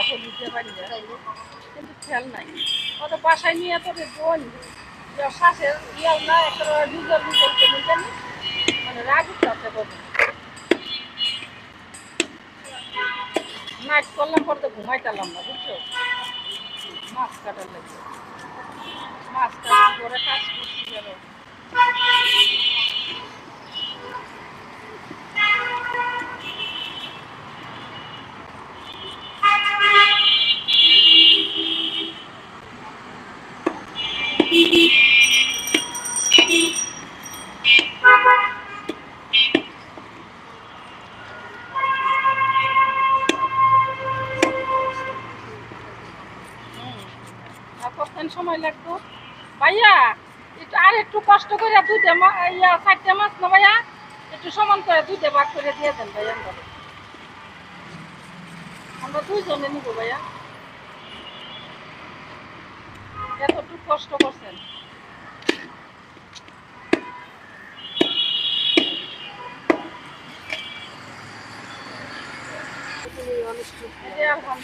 হলুদ দিয়ে বাড়ি যায় কিন্তু খেয়াল নাই অত বাসায় নিয়ে তোর বোন শ্বাসের ইয়াও না একটা ডিজেল ডিজেল কেমন জানি মানে রাগ উঠতে করবে নাইট করলাম পরে তো ঘুমাইতালাম না বুঝছো মাছ কাটার লাগে মাছ কাটছি করে কাজ করছি যেন কতক্ষণ সময় লাগতো ভাইয়া একটু আর একটু কষ্ট করে দুইটা ইয়া 4টে মাছ না ভাইয়া একটু সমান করে দুইটা ভাগ করে দিয়ে দেন ভাইয়া আমরা দুইজনে নিব ভাইয়া এতটুকু কষ্ট করছেন আলহামদুলিল্লাহ